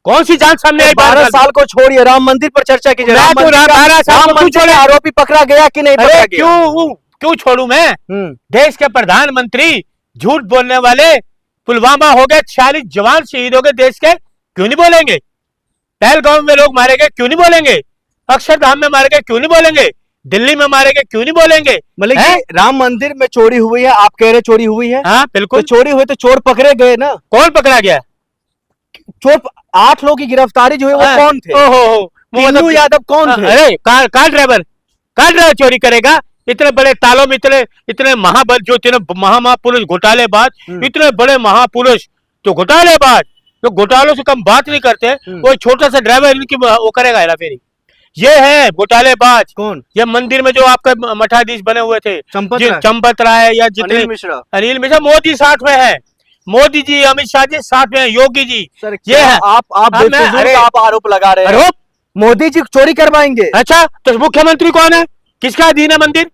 कौन सी जांच सामने आई? 12 साल को छोड़िए, राम मंदिर पर चर्चा कीजिए। राम मंदिर आरोपी पकड़ा गया कि नहीं पकड़ा गया? क्यों छोड़ू मैं? देश के प्रधानमंत्री झूठ बोलने वाले, पुलवामा हो गए, 46 जवान शहीद हो गए देश के, क्यों नहीं बोलेंगे? पहलगाम में लोग मारे गए, क्यों नहीं बोलेंगे? अक्षरधाम में मारे गए, क्यों नहीं बोलेंगे? दिल्ली में मारे गए, क्यों नहीं बोलेंगे? मतलब राम मंदिर में चोरी हुई है, आप कह रहे चोरी हुई है? हाँ बिल्कुल, तो चोरी हुई तो चोर पकड़े गए ना। कौन पकड़ा गया? चोर 8 लोगों की गिरफ्तारी जो है वो कौन थे? टीनू यादव कौन थे? अरे कार ड्राइवर चोरी करेगा? इतने बड़े तालों में इतने महाबल, जो इतने महापुरुष घोटालेबाज, इतने बड़े महापुरुष जो घोटालेबाज, जो घोटालों से कम बात नहीं करते, वो छोटा सा ड्राइवर इनकी वो करेगा हेराफेरी। ये है घोटालेबाज। कौन? ये मंदिर में जो आपका मठाधीश बने हुए थे, चंपत राय या जितने, अनिल मिश्रा, मोदी साथ में है, मोदी जी, अमित शाह जी साथ में है, योगी जी। ये है आप आरोप लगा रहे हैं मोदी जी चोरी करवाएंगे। अच्छा, तो मुख्यमंत्री कौन है? किसका अधीन है मंदिर?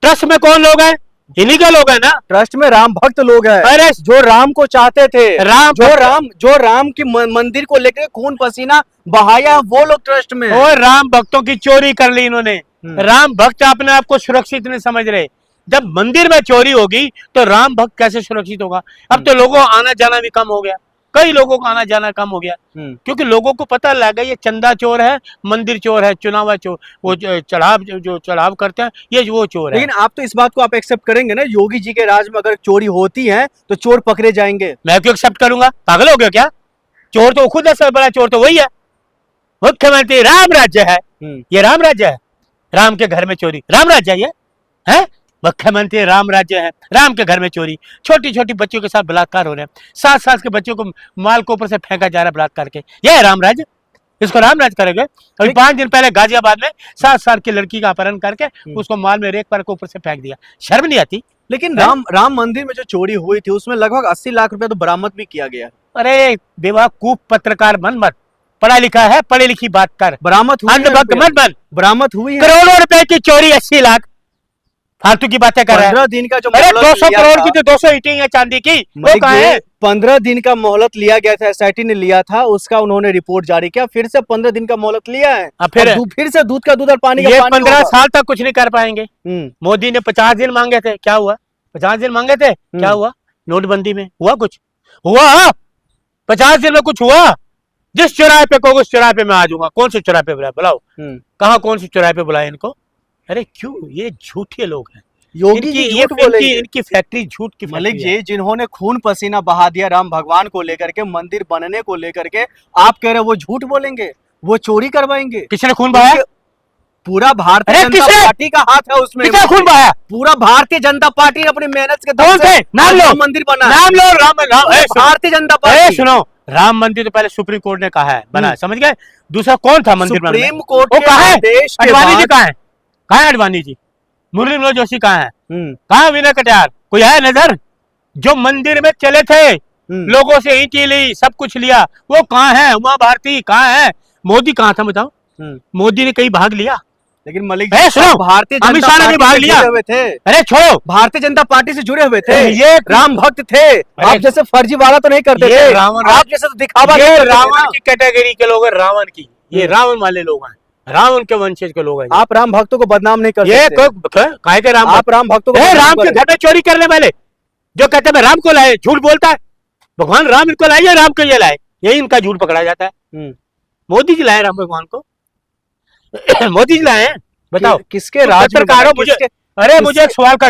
ट्रस्ट में कौन लोग हैं? इन्हीं के लोग हैं ना। ट्रस्ट में राम भक्त लोग हैं। अरे जो राम को चाहते थे, जो राम की मंदिर को लेकर खून पसीना बहाया, वो लोग ट्रस्ट में। और राम भक्तों की चोरी कर ली इन्होंने। राम भक्त अपने आप को सुरक्षित नहीं समझ रहे। जब मंदिर में चोरी होगी तो राम भक्त कैसे सुरक्षित होगा? अब तो लोगों आना जाना भी कम हो गया, कई लोगों का आना जाना कम हो गया, क्योंकि लोगों को पता लग गया ये चंदा चोर है, मंदिर चोर है, चुनावा चोर, वो चढ़ाव करते हैं, ये वो चोर है। लेकिन आप तो इस बात को आप एक्सेप्ट करेंगे ना, योगी जी के राज में अगर चोरी होती है तो चोर पकड़े जाएंगे? मैं क्यों एक्सेप्ट करूंगा? पागल हो गया क्या? चोर तो खुद है, सबसे बड़ा चोर तो वही है। मुख्यमंत्री, राम राज्य है ये, राम राज्य है, राम के घर में चोरी, राम राज्य है ये है? मुख्यमंत्री राम राज्य है, राम के घर में चोरी, छोटी छोटी बच्चों के साथ बलात्कार हो रहे हैं, 7 साल के बच्चों को माल को ऊपर से फेंका जा रहा है बलात्कार के, यह है राम राज्य? इसको राम राज्य करेंगे? अभी 5 दिन पहले गाजियाबाद में 7 साल की लड़की का अपहरण करके उसको माल में रेत पर के ऊपर से फेंक दिया, शर्म नहीं आती? लेकिन राम मंदिर में जो चोरी हुई थी उसमें लगभग 80 लाख रुपया तो बरामद भी किया गया। अरे बेवकूफ पत्रकार बन मत, पढ़ा लिखा है, पढ़ी लिखी बात कर। बरामद हुई है, बरामद हुई है। करोड़ों रुपए की चोरी, 80 लाख, फालतू की बातें कर रहा है। 15 दिन का जो 200 करोड़ की तो 200 ईंटें हैं चांदी की, वो कहाँ है? 15 दिन का मोहलत लिया गया था, एसआईटी ने लिया था, उसका उन्होंने रिपोर्ट जारी किया, फिर से 15 दिन का मोहलत लिया है, फिर से दूध का दूध और पानी का पानी। 15 साल तक कुछ नहीं कर पाएंगे। मोदी ने 50 दिन मांगे थे, क्या हुआ? 50 दिन मांगे थे, क्या हुआ? नोटबंदी में हुआ कुछ? हुआ? 50 दिन में कुछ हुआ? जिस चौराहे पे कहोगे उस चौराहे पे मैं आ जाऊंगा। कौन से चौराहे पे बुलाओ? कहा कौन से चौराहे पे बुलाए इनको? अरे क्यों? ये झूठे लोग हैं। योगी जी झूठ बोलेंगे। इनकी फैक्ट्री झूठ की। मलिक जी, जिन्होंने खून पसीना बहा दिया राम भगवान को लेकर के, मंदिर बनने को लेकर के, आप कह रहे वो झूठ बोलेंगे, वो चोरी करवाएंगे? किसने खून बहाया? पूरा भारतीय जनता पार्टी का हाथ है उसमें। किसने खून बहाया? पूरा भारतीय जनता पार्टी ने अपनी मेहनत के दम से नाम लो, मंदिर बना, नाम लो, भारतीय जनता पार्टी। सुनो, राम मंदिर तो पहले सुप्रीम कोर्ट ने कहा है बना, समझ गए? दूसरा कौन था मंदिर बनाने? सुप्रीम कोर्ट वो कहा है? अडवाणी जी कहाँ है? कहाँ है अडवाणी जी? मुरली मनोहर जोशी कहाँ है? कहाँ विनय कटियार? कोई है नजर? जो मंदिर में चले थे, लोगों से ईंटें ली, सब कुछ लिया, वो कहाँ है? उमा भारती कहाँ है? मोदी कहाँ था बताओ? मोदी ने कहीं भाग लिया? लेकिन मलिक भारतीय अमित शाह ने भी भाग लिया हुए थे। अरे छोड़ो, भारतीय जनता पार्टी से जुड़े हुए थे, ये राम भक्त थे। आप जैसे फर्जीवाड़ा तो नहीं करते थे, आप जैसे तो दिखावा। ये रावण की कैटेगरी के लोग हैं, रावण की, ये रावण वाले लोग हैं, रावण के वंशज के लोग हैं। आप राम भक्तों को बदनाम नहीं कर सकते। काहे के राम? आप राम भक्तों को, राम के घर में चोरी करने वाले जो कहते हैं राम को लाए, झूठ बोलता है। भगवान राम इनको लाए या राम को ये लाए? यही इनका झूठ पकड़ा जाता है। मोदी जी लाए राम भगवान को? मोदी जी लाए? बताओ किसके राज में? अरे मुझे एक सवाल का।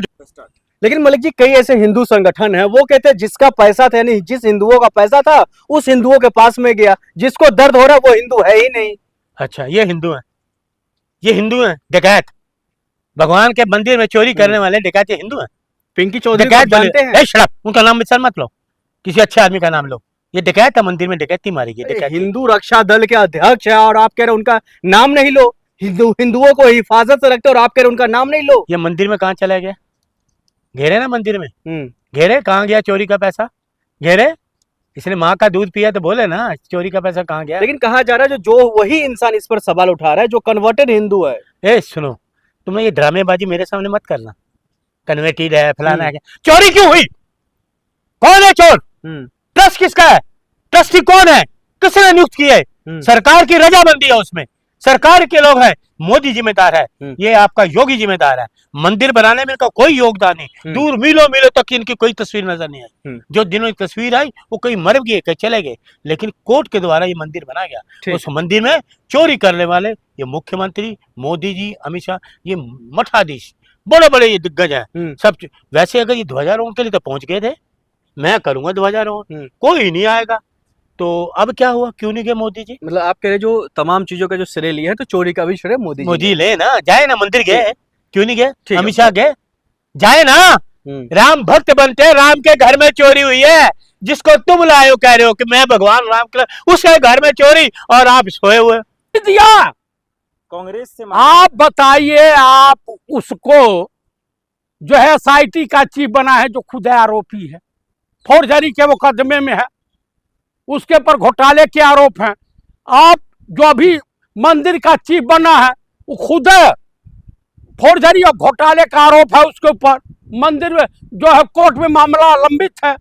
लेकिन मलिक जी, कई ऐसे हिंदू संगठन है, वो कहते हैं जिसका पैसा था, यानी जिस हिंदुओं का पैसा था उस हिंदुओं के पास में गया, जिसको दर्द हो रहा है वो हिंदू है ही नहीं। अच्छा, ये हिंदू है, ये हिंदू है डकैत, भगवान के मंदिर में चोरी करने वाले डकैत, ये हिंदू है। पिंकी चौधरी जानते हैं? शराब, उनका नाम मिसल मत लो, किसी अच्छे आदमी का नाम लो। ये डकैत है, मंदिर में डकैती मारी गई। हिंदू रक्षा दल के अध्यक्ष है और आप कह रहे उनका नाम नहीं लो। हिंदुओं को हिफाजत से रखते और आप कह रहे उनका नाम नहीं लो। ये मंदिर में कहाँ चला गया? घेरे ना मंदिर में, घेरे कहाँ गया चोरी का पैसा? घेरे, इसने माँ का दूध पिया तो बोले ना, चोरी का पैसा कहाँ गया? लेकिन कहा जा रहा है जो वही इंसान इस पर सवाल उठा रहा है जो कन्वर्टेड हिंदू है। ए सुनो, तुम्हें ये ड्रामेबाजी मेरे सामने मत करना, कन्वर्टेड है फलाना है। चोरी क्यों हुई? कौन है चोर? ट्रस्ट किसका है? ट्रस्टी कौन है? किसने नियुक्त किए? सरकार की रजामंदी है उसमें, सरकार के लोग हैं, मोदी जिम्मेदार है, ये आपका योगी जिम्मेदार है। मंदिर बनाने में इनका कोई योगदान नहीं, दूर मीलों मीलों तक इनकी कोई तस्वीर नजर नहीं आई। जो दिनों की तस्वीर आई वो कहीं मर गए, कहीं चले गए, लेकिन कोर्ट के द्वारा ये मंदिर बना गया। उस मंदिर में चोरी करने वाले ये मुख्यमंत्री, मोदी जी, अमित शाह, ये मठाधीश, बड़े बड़े ये दिग्गज हैं सब। वैसे अगर ये ध्वजारोहण के लिए तो पहुंच गए थे, मैं करूंगा ध्वजारोहण, कोई नहीं आएगा, तो अब क्या हुआ, क्यों नहीं गए मोदी जी? मतलब आप कह रहे जो तमाम चीजों का जो श्रेय लिया है, तो चोरी का भी श्रेय मोदी ले ना, जाए ना, मंदिर गए, क्यों नहीं गए? अमित शाह गए, जाए ना। राम भक्त बनते हैं, राम के घर में चोरी हुई है, जिसको तुम लाए हो, कह रहे हो कि मैं भगवान राम के, उसके घर में चोरी और आप सोए हुए दिया। कांग्रेस से आप बताइए, आप उसको जो है SIT का चीफ बना है, जो खुद आरोपी है, फौजदारी के मुकदमे में है, उसके ऊपर घोटाले के आरोप हैं। आप जो अभी मंदिर का चीफ बना है, वो खुद फौजदारी और घोटाले का आरोप है उसके ऊपर, मंदिर में जो है कोर्ट में मामला लंबित है।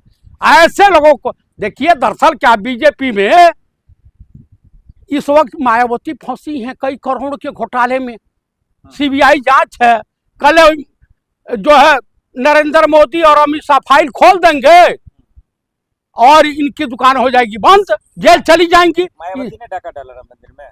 ऐसे लोगों को देखिए, दरअसल क्या बीजेपी में इस वक्त मायावती फंसी हैं कई करोड़ के घोटाले में, CBI जांच है, कल जो है नरेंद्र मोदी और अमित शाह फाइल खोल देंगे और इनकी दुकान हो जाएगी बंद, जेल चली जाएंगी। मायावती ने डाका डाला मंदिर में,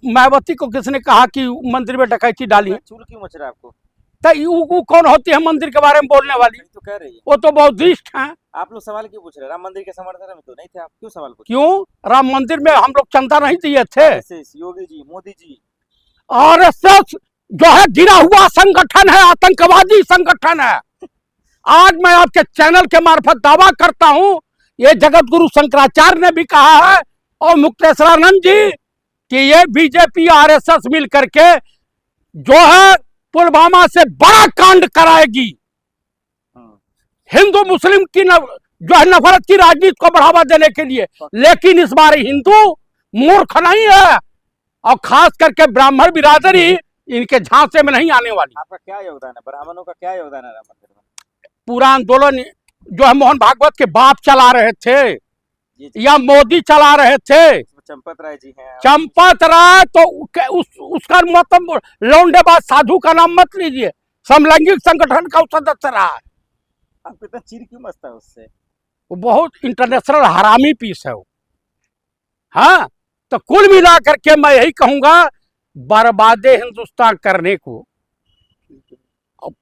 मायावती को किसने कहा कि मंदिर में डकैती डाली है? चूल क्यों मच रहा है आपको? तो कौन होती है मंदिर के बारे में बोलने वाली? तो कह रही है वो तो बौद्धिस्ट हैं। आप लोग सवाल क्यों पूछ रहे हैं? राम मंदिर के समर्थन में तो नहीं थे आप, क्यों सवाल पूछ? क्यों? राम मंदिर में हम लोग चंदा नहीं दिए थे? योगी जी, मोदी जी, RSS जो है गिरा हुआ संगठन है, आतंकवादी संगठन है। आज मैं आपके चैनल के मार्फत दावा करता हूं, ये जगत गुरु शंकराचार्य ने भी कहा है और मुक्तेश्वरानंद जी कि ये बीजेपी RSS मिल करके जो है पुलवामा से बड़ा कांड कराएगी, हिंदू मुस्लिम की जो है नफरत की राजनीति को बढ़ावा देने के लिए। लेकिन इस बार हिंदू मूर्ख नहीं है, और खास करके ब्राह्मण बिरादरी इनके झांसे में नहीं आने वाली। आपका क्या योगदान है, ब्राह्मणों का क्या योगदान है राम मंदिर में? पूरा आंदोलन जो है मोहन भागवत के बाप चला रहे थे या मोदी चला रहे थे? चंपत राय जी हैं। चंपत राय तो उसका मतलब लौंडेबाज साधु का नाम मत लीजिए, समलैंगिक संगठन का सदस्य रहा है। आपको इतना चीर क्यों मचता है उससे? वो बहुत इंटरनेशनल हरामी पीस है वो। हाँ, तो कुल मिला करके मैं यही कहूंगा, बर्बादे हिंदुस्तान करने को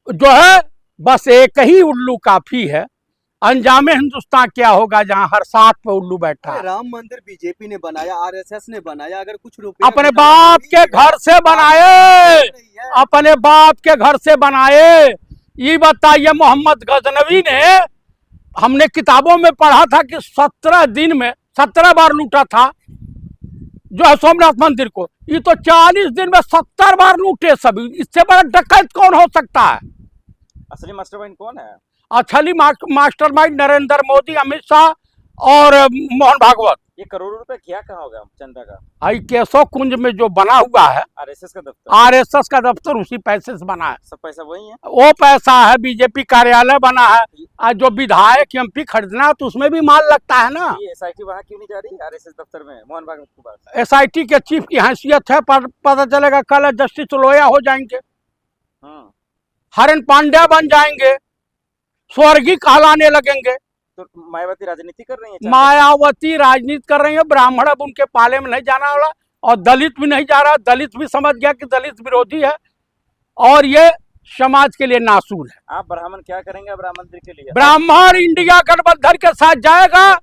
जो है बस एक ही उल्लू काफी है। अंजामे हिंदुस्तान क्या होगा जहां हर साथ पे उल्लू बैठा है। राम मंदिर बीजेपी ने बनाया, RSS ने बनाया, अगर कुछ रुपया अपने बाप के घर से बनाए, अपने बाप के घर से बनाए। ये बताइए, मोहम्मद गजनवी ने, हमने किताबों में पढ़ा था कि 17 दिन में 17 बार लूटा था जो है सोमनाथ मंदिर को। ये तो 40 दिन में 70 बार लूटे सभी। इससे बड़ा डकैत कौन हो सकता है? असली मास्टरमाइंड कौन है? असली मास्टरमाइंड नरेंद्र मोदी, अमित शाह और मोहन भागवत। ये करोड़ों रुपए क्या कहाँ होगा चंदा का? आई केशव कुंज में जो बना हुआ है RSS का दफ्तर, RSS का दफ्तर उसी पैसे से बना है। सब पैसा वही है? वो पैसा है, बीजेपी कार्यालय बना है। आज जो विधायक MP खरीदना है तो उसमें भी माल लगता है ना। ये SIT वहाँ क्यों नहीं जा रही RSS दफ्तर में मोहन भागवत के पास? SIT के चीफ की हैसियत है, पर पता चलेगा कल जस्टिस लोया हो जाएंगे, हरन पांड्या बन जाएंगे, स्वर्गीय कहलाने लगेंगे। तो मायावती राजनीति कर रही है? मायावती राजनीति कर रही है। ब्राह्मण अब उनके पाले में नहीं जाना वाला, और दलित भी नहीं जा रहा। दलित भी समझ गया कि दलित विरोधी है और ये समाज के लिए नासूर है। आप ब्राह्मण क्या करेंगे अब राम मंदिर के लिए? ब्राह्मण इंडिया गठबंधन के साथ जाएगा